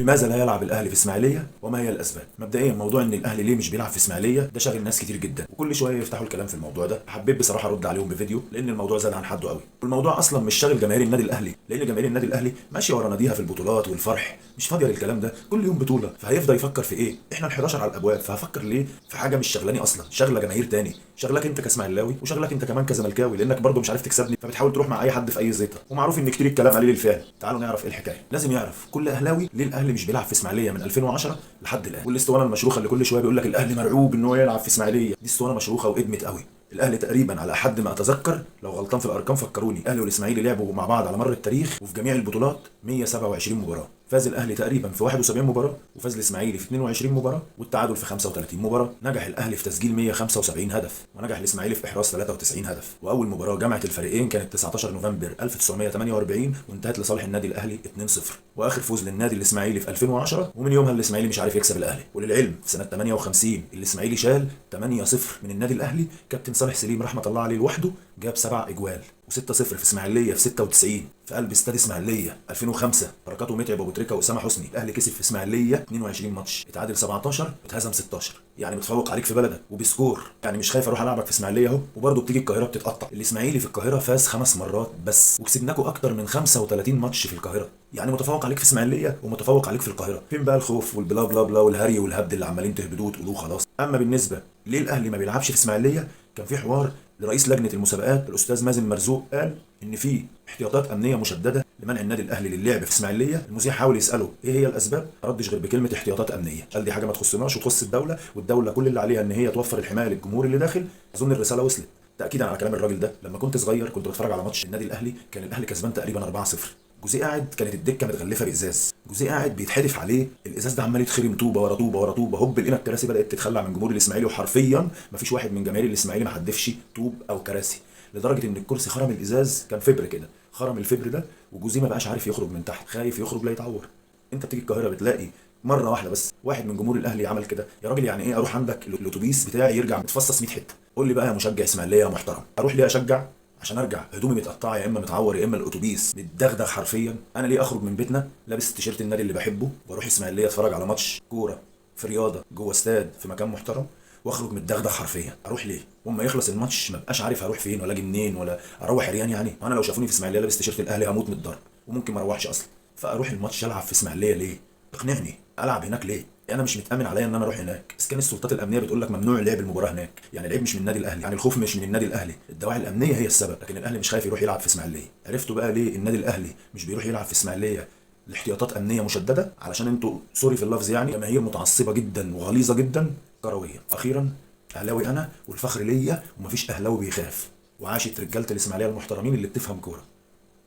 لماذا لا يلعب الاهلي في اسماعيليه وما هي الاسباب؟ مبدئيا موضوع ان الاهلي ليه مش بيلعب في اسماعيليه ده شاغل ناس كتير جدا، وكل شويه يفتحوا الكلام في الموضوع ده. حبيت بصراحه ارد عليهم بفيديو لان الموضوع زاد عن حده قوي، والموضوع اصلا مش شاغل جماهير النادي الاهلي، لان جماهير النادي الاهلي ماشيه ورا ناديها في البطولات والفرح، مش فاضيه للكلام ده. كل يوم بطوله، فهيفضل يفكر في ايه؟ احنا ال11 على الابواب، فهفكر ليه في حاجه مش شغلاني اصلا، شغله جماهير تاني، شغلك انت كاسماعيلاوي وشغلك انت كمان كزملكاوي، لانك برضه مش عارف تكسبني، فبتحاول تروح مع اي حد في اي زيطه، ومعروف ان كتير الكلام عليه للفعل. تعالوا نعرف ايه الحكايه. لازم يعرف كل اهلاوي ليه الاهلي مش بيلعب في اسماعيليه من 2010 لحد الان، والاسطوانه المشروخه اللي كل شويه بيقول لك الاهلي مرعوب ان هو يلعب في اسماعيليه، دي اسطوانه مشروخه وادمت قوي. الاهلي تقريبا على حد ما اتذكر، لو غلطان في الارقام فكروني، الاهلي والاسماعيلي لعبوا مع بعض على مر التاريخ وفي جميع البطولات 127 مباراه، فاز الاهلي تقريبا في 71 مباراه، وفاز الاسماعيلي في 22 مباراه، والتعادل في 35 مباراه. نجح الاهلي في تسجيل 175 هدف، ونجح الاسماعيلي في احراز 93 هدف. واول مباراه جمعت الفريقين كانت 19 نوفمبر 1948 وانتهت لصالح النادي الاهلي 2-0. واخر فوز للنادي الاسماعيلي في 2010، ومن يومها الاسماعيلي مش عارف يكسب الاهلي. وللعلم في سنه 58 الاسماعيلي شال 8-0 من النادي الاهلي، كابتن صالح سليم رحمه الله عليه لوحده جاب 7 اجوال، و6-0 في اسماعيليه في 96 في قلب استاد اسماعيليه. 2005 بركات ومتعب وابو تريكه واسامه حسني، الاهلي كسب في اسماعيليه 22 ماتش، اتعادل 17 اتهزم 16، يعني متفوق عليك في بلدك وبسكور، يعني مش خايف اروح العبك في اسماعيليه اهو، وبرضه بتيجي القاهره بتتقطع. الاسماعيلي في القاهره فاز 5 مرات بس، وكسبناكوا اكتر من 35 ماتش في القاهره، يعني متفوق عليك في اسماعيليه ومتفوق عليك في القاهره. فين بقى الخوف والبلا بلا بلا والهري والهبد اللي عمالين تهبدوه وتقولوه خلاص؟ اما بالنسبه ليه الاهلي ما بيلعبش في اسماعيليه، كان في حوار لرئيس لجنه المسابقات الاستاذ مازن مرزوق، قال ان في احتياطات امنيه مشدده لمنع النادي الاهلي للعب في اسماعيليه. المذيع حاول يساله ايه هي الاسباب، ما ردش غير بكلمه احتياطات امنيه، قال دي حاجه ما تخصناش وتخص الدوله، والدوله كل اللي عليها ان هي توفر الحمايه للجمهور اللي داخل. اظن الرساله وصلت. تاكيدا على كلام الراجل ده، لما كنت صغير كنت بتفرج على ماتش النادي الاهلي، كان الاهلي كسبان تقريبا 4-0، جوزيه قاعد، كانت الدكه متغلفه بازاز، جوزيه قاعد بيتحدف عليه، الازاز ده عمال يتخرم طوبه ورا طوبه ورا طوبه، هوب لقينا الكراسي بدات تتخلع من جمهور الاسماعيلي، وحرفيا مفيش واحد من جماهير الاسماعيلي ما حدفش طوب او كراسي، لدرجه ان الكرسي خرم الازاز، كان فبر كده، خرم الفبر ده، وجوزيه ما بقاش عارف يخرج من تحت، خايف يخرج لا يتعور. انت بتيجي القاهره بتلاقي مره واحده بس واحد من جمهور الاهلي عمل كده، يا راجل يعني ايه اروح عندك الاتوبيس بتاعي يرجع متفصص 100 حته؟ قول لي بقى يا مشجع اسماعيليه يا محترم، اروح ليه اشجع عشان ارجع هدومي متقطعه، يا اما متعور، يا اما الاتوبيس متدغدغ حرفيا؟ انا ليه اخرج من بيتنا لابس تيشيرت النادي اللي بحبه واروح اسماعيليه اتفرج على ماتش كوره في رياضه جوه استاد في مكان محترم، واخرج متدغدغ حرفيا؟ اروح ليه؟ واما يخلص الماتش ما بقاش عارف هروح فين ولا اجي منين ولا اروح عريان؟ يعني انا لو شافوني في اسماعيليه لابس تيشيرت الاهلي هموت من الضرب، وممكن ما اروحش اصلا. فاروح الماتش العب في اسماعيليه ليه؟ اقنعني، العب هناك ليه؟ انا مش متامن عليا ان انا اروح هناك، بس كان السلطات الامنيه بتقول لك ممنوع لعب المباراه هناك، يعني العيب مش من النادي الاهلي، يعني الخوف مش من النادي الاهلي، الدواعي الامنيه هي السبب، لكن الاهلي مش خايف يروح يلعب في اسماعيليه. عرفتوا بقى ليه النادي الاهلي مش بيروح يلعب في اسماعيليه؟ الاحتياطات امنيه مشدده، علشان انتوا سوري في اللفظ يعني جماهير متعصبه جدا وغليظه جدا كرويه. اخيرا اهلاوي انا والفخر ليا، ومفيش اهلاوي بيخاف، وعاشت رجاله الاسماعيليه المحترمين اللي بتفهم كوره.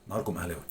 نهاركم اهلاوي.